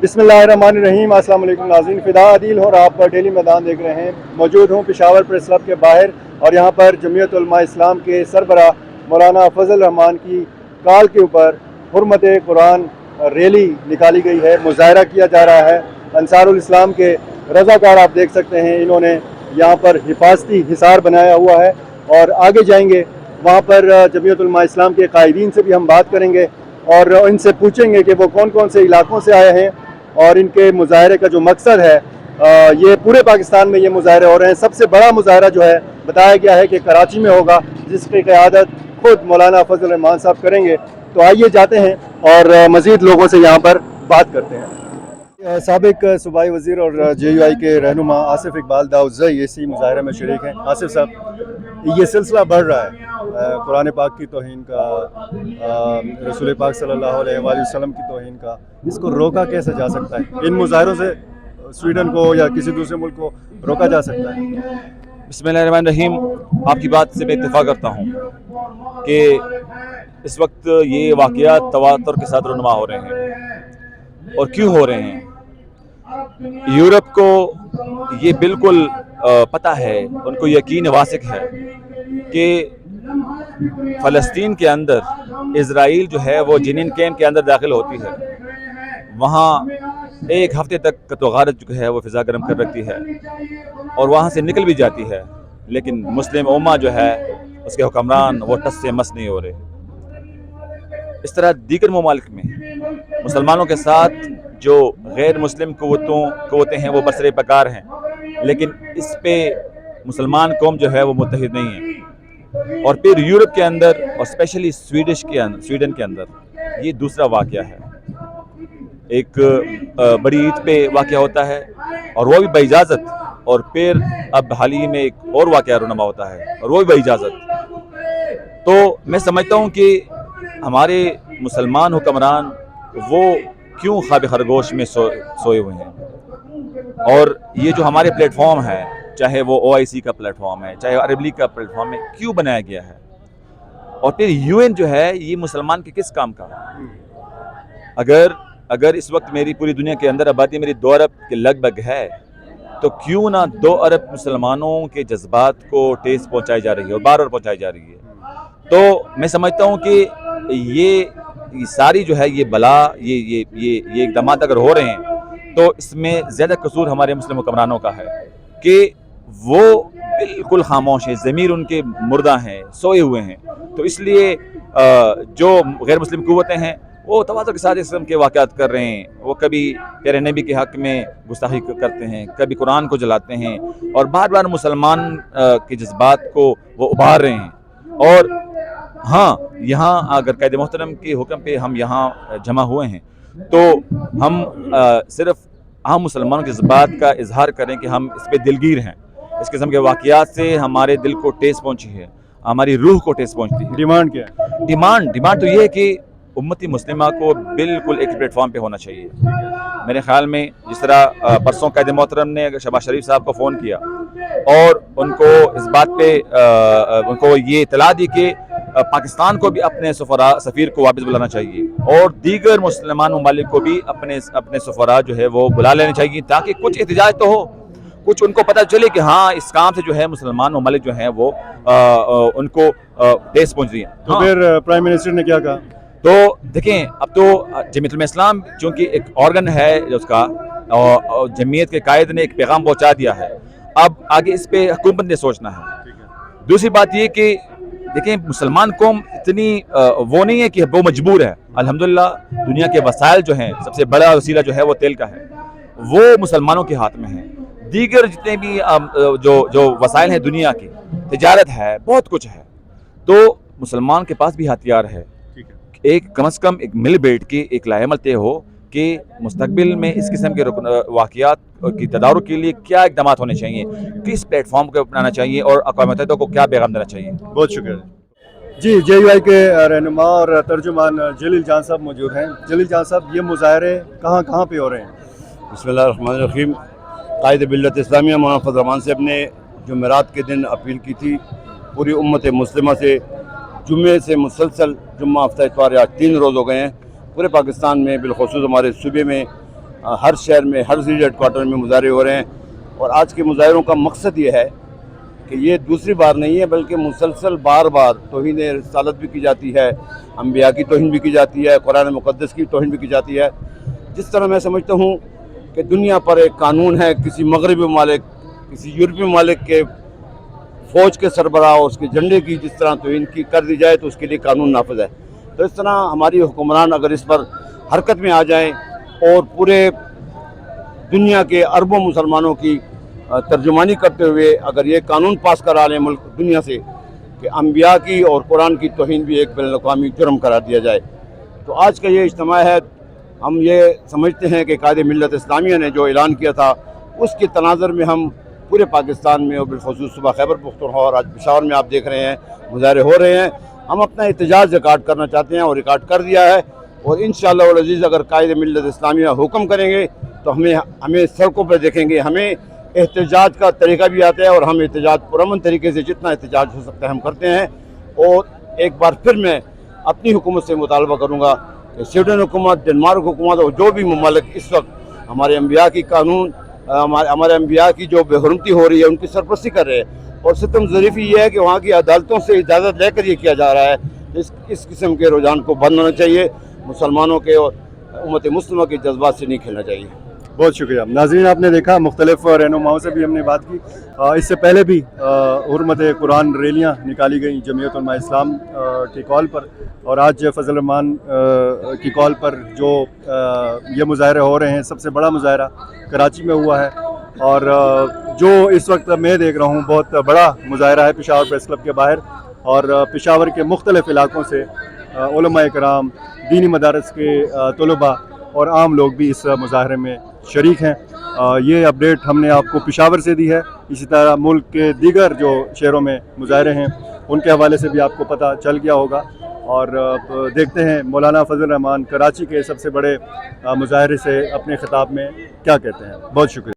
बिस्मिल्लाहिर्रहमानिर्रहीम। अस्सलाम वालेकुम नाज़रीन, फ़िदा आदिल और आप डेली मैदान देख रहे हैं। मौजूद हूँ पेशावर प्रेस क्लब के बाहर और यहाँ पर जमीयत उलमा इस्लाम के सरबराह मौलाना फजल रहमान की कॉल के ऊपर हुर्मत कुरान रैली निकाली गई है, मुजाहरा किया जा रहा है। अंसारुल इस्लाम के रज़ाकार आप देख सकते हैं, इन्होंने यहाँ पर हिफाजती हिसार बनाया हुआ है और आगे जाएंगे वहाँ पर जमीयत उलमा इस्लाम के कायदीन से भी हम बात करेंगे और इनसे पूछेंगे कि वो कौन कौन से इलाकों से आए हैं और इनके मुजाहरे का जो मकसद है। ये पूरे पाकिस्तान में ये मुजाहरे हो रहे हैं। सबसे बड़ा मुजाहरा जो है बताया गया है कि कराची में होगा, जिसकी क़यादत खुद मौलाना फजल रहमान साहब करेंगे। तो आइए जाते हैं और मज़ीद लोगों से यहाँ पर बात करते हैं। साबिक सूबाई वज़ीर और JUI के रहनुमा आसिफ इकबाल दाऊदज़ई इसी मुजाहरे में शरीक हैं। आसिफ साहब, ये सिलसिला बढ़ रहा है कुरान पाक की तौहीन का, रसूल पाक सल्लल्लाहु अलैहि वसल्लम की तौहीन का, इसको रोका कैसे जा सकता है? इन मुजाहरों से स्वीडन को या किसी दूसरे मुल्क को रोका जा सकता है? बिस्मिल्लाहिर्रहमानिर्रहीम। आपकी बात से मैं इत्तेफाक करता हूँ कि इस वक्त ये वाक़यात तवातुर के साथ रुनुमा हो रहे हैं। और क्यों हो रहे हैं? यूरोप को ये बिल्कुल पता है, उनको यकीन वासिक है कि फ़लस्तीन के अंदर इज़राइल जो है वो जिनिन कैंप के अंदर दाखिल होती है, वहाँ एक हफ्ते तक तो गारत जो है वो फ़िज़ा गर्म कर रखती है और वहाँ से निकल भी जाती है, लेकिन मुस्लिम उम्मा जो है उसके हुक्मरान वो टस से मस नहीं हो रहे। इस तरह दीगर ममालिक में मुसलमानों के साथ जो गैर मुस्लिम क़ुव्वतें हैं वो बरसरे पकार हैं, लेकिन इस पे मुसलमान कौम जो है वो मुत्तहिद नहीं है। और फिर यूरोप के अंदर और स्पेशली स्वीडन के अंदर ये दूसरा वाक़या है। एक बड़ी ईद पे वाक़या होता है और वो भी बाइजाज़त, और फिर अब हाल ही में एक और वाक़या रुनुमा होता है और वो भी बाइजाज़त। तो मैं समझता हूँ कि हमारे मुसलमान हुक्मरान वो क्यों ख्वाब खरगोश में सोए हुए हैं। और ये जो हमारे प्लेटफॉर्म है, चाहे वो OIC का प्लेटफॉर्म है, चाहे अरब लीग का प्लेटफॉर्म है, क्यों बनाया गया है? और फिर UN जो है ये मुसलमान के किस काम का? अगर इस वक्त मेरी पूरी दुनिया के अंदर आबादी मेरी 2 अरब के लगभग है, तो क्यों ना 2 अरब मुसलमानों के जज्बात को ठेस पहुँचाई जा रही है और बार बार पहुँचाई जा रही है। तो मैं समझता हूँ कि ये सारी जो है ये बला ये इक़दामात अगर हो रहे हैं तो इसमें ज़्यादा कसूर हमारे मुस्लिम हुक्मरानों का है कि वो बिल्कुल खामोश हैं, ज़मीर उनके मुर्दा हैं, सोए हुए हैं। तो इसलिए जो गैर मुस्लिम क़ुव्वतें हैं वो तवातुर के साथ इस किस्म के वाक़यात कर रहे हैं। वो कभी प्यारे नबी के हक़ में गुस्ताखी करते हैं, कभी कुरान को जलाते हैं और बार बार मुसलमान के जज्बात को वो उभार रहे हैं। और हाँ, यहाँ अगर क़ायद मोहतरम के हुक्म पे हम यहाँ जमा हुए हैं तो हम सिर्फ़ आम मुसलमानों के जज्बात का इजहार करें कि हम इस पे दिलगीर हैं। इस किस्म के वाक़यात से हमारे दिल को ठेस पहुँची है, हमारी रूह को ठेस पहुँचती है। डिमांड क्या है? डिमांड तो ये है कि उम्मती मुस्लिमा को बिल्कुल एक प्लेटफॉर्म पे होना चाहिए। मेरे ख़्याल में जिस तरह परसों क़ायद मोहतरम ने शहबाज शरीफ साहब को फ़ोन किया और उनको इस बात पे उनको ये इत्तला दी कि पाकिस्तान को भी अपने सफ़ीर को वापस बुलाना चाहिए और दीगर मुसलमान ममालिक को भी अपने सफ़रा जो है वो बुला लेने चाहिए, ताकि कुछ एहतजाज तो हो, कुछ उनको पता चले कि हाँ इस काम से जो है मुसलमान ममालिक जो हैं वो उनको ठेस पहुँच रही है। तो फिर प्राइम मिनिस्टर ने क्या कहा? तो देखें, अब तो जमीयत उलमा इस्लाम चूँकि एक ऑर्गन है उसका, और जमीयत के कायद ने एक पैगाम पहुँचा दिया है। अब आगे इस पे हुकूमत ने सोचना है। दूसरी बात ये कि देखें, मुसलमान कौम इतनी वो नहीं है कि वो मजबूर है। अल्हम्दुलिल्लाह दुनिया के वसाइल जो हैं, सबसे बड़ा वसीला जो है वो तेल का है, वो मुसलमानों के हाथ में है। दीगर जितने भी जो वसाइल हैं दुनिया की, तिजारत है, बहुत कुछ है, तो मुसलमान के पास भी हथियार है। एक कम से कम एक मिल बैठ के एक लाएमल तय हो कि मुस्तकबिल में इस किस्म के वाक़यात की तदारुक के लिए क्या इक़दाम होने चाहिए, किस प्लेटफॉर्म को अपनाना चाहिए और अक़वाम मुत्तहिदा को क्या पैगाम देना चाहिए। बहुत शुक्रिया जी। JUI के रहनुमा और तर्जुमान जलील जान साहब मौजूद हैं। जलील जान साहब, ये मुजाहरे कहाँ कहाँ पे हो रहे हैं? बिस्मिल्लाहिर्रहमानिर्रहीम। कायद मिल्लत इस्लामिया मौलाना फजल रहमान साहब ने जुमेरात के दिन अपील की थी पूरी उम्मत मुस्लिमा से। जुम्मे से मुसलसल जुम्मा हफ्ता इतवार आज 3 रोज़ हो गए हैं। पूरे पाकिस्तान में बिलखुसूस हमारे सूबे में ہر شہر میں ہر ضلع ہیڈ کوارٹر میں مظاہرے ہو رہے ہیں، اور آج کے مظاہروں کا مقصد یہ ہے کہ یہ دوسری بار نہیں ہے بلکہ مسلسل بار بار توہین رسالت بھی کی جاتی ہے، انبیاء کی توہین بھی کی جاتی ہے، قرآن مقدس کی توہین بھی کی جاتی ہے۔ جس طرح میں سمجھتا ہوں کہ دنیا پر ایک قانون ہے، کسی مغربی ممالک، کسی یورپی ممالک کے فوج کے سربراہ اور اس کے جھنڈے کی جس طرح توہین کی کر دی جائے تو اس کے لیے قانون نافذ ہے، تو اس طرح ہماری حکمران اگر اس پر حرکت میں آ جائیں اور پورے دنیا کے اربوں مسلمانوں کی ترجمانی کرتے ہوئے اگر یہ قانون پاس کرا لیں ملک دنیا سے کہ انبیاء کی اور قرآن کی توہین بھی ایک بین الاقوامی جرم قرار دیا جائے، تو آج کا یہ اجتماع ہے، ہم یہ سمجھتے ہیں کہ قائد ملت اسلامیہ نے جو اعلان کیا تھا اس کے تناظر میں ہم پورے پاکستان میں اور بالخصوص صوبہ خیبر پختونخوا اور آج پشاور میں آپ دیکھ رہے ہیں مظاہرے ہو رہے ہیں، ہم اپنا احتجاج ریکارڈ کرنا چاہتے ہیں اور ریکارڈ کر دیا ہے، اور انشاءاللہ العزیز اگر قائد ملت اسلامیہ حکم کریں گے تو ہمیں سڑکوں پہ دیکھیں گے، ہمیں احتجاج کا طریقہ بھی آتا ہے اور ہم احتجاج پرامن طریقے سے جتنا احتجاج ہو سکتا ہے ہم کرتے ہیں۔ اور ایک بار پھر میں اپنی حکومت سے مطالبہ کروں گا کہ سویڈن حکومت، ڈنمارک حکومت اور جو بھی ممالک اس وقت ہمارے انبیاء کی قانون، ہمارے انبیاء کی جو بے حرمتی ہو رہی ہے ان کی سرپرستی کر رہے ہیں، اور ستم ظریفی یہ ہے کہ وہاں کی عدالتوں سے اجازت لے کر یہ کیا جا رہا ہے، اس قسم کے رجحان کو بند ہونا چاہیے، مسلمانوں کے اور امت مسلمہ کے جذبات سے نہیں کھیلنا چاہیے۔ بہت شکریہ ناظرین، آپ نے دیکھا مختلف رہنماؤں سے بھی ہم نے بات کی، اس سے پہلے بھی حرمت قرآن ریلیاں نکالی گئیں جمعیت علماء اسلام کی کال پر، اور آج فضل الرحمان کی کال پر جو یہ مظاہرے ہو رہے ہیں، سب سے بڑا مظاہرہ کراچی میں ہوا ہے، اور جو اس وقت میں دیکھ رہا ہوں بہت بڑا مظاہرہ ہے پشاور پریس کلب کے باہر، اور پشاور کے مختلف علاقوں سے علماء کرام، دینی مدارس کے طلباء اور عام لوگ بھی اس مظاہرے میں شریک ہیں۔ یہ اپڈیٹ ہم نے آپ کو پشاور سے دی ہے، اسی طرح ملک کے دیگر جو شہروں میں مظاہرے ہیں ان کے حوالے سے بھی آپ کو پتہ چل گیا ہوگا، اور دیکھتے ہیں مولانا فضل الرحمان کراچی کے سب سے بڑے مظاہرے سے اپنے خطاب میں کیا کہتے ہیں۔ بہت شکریہ۔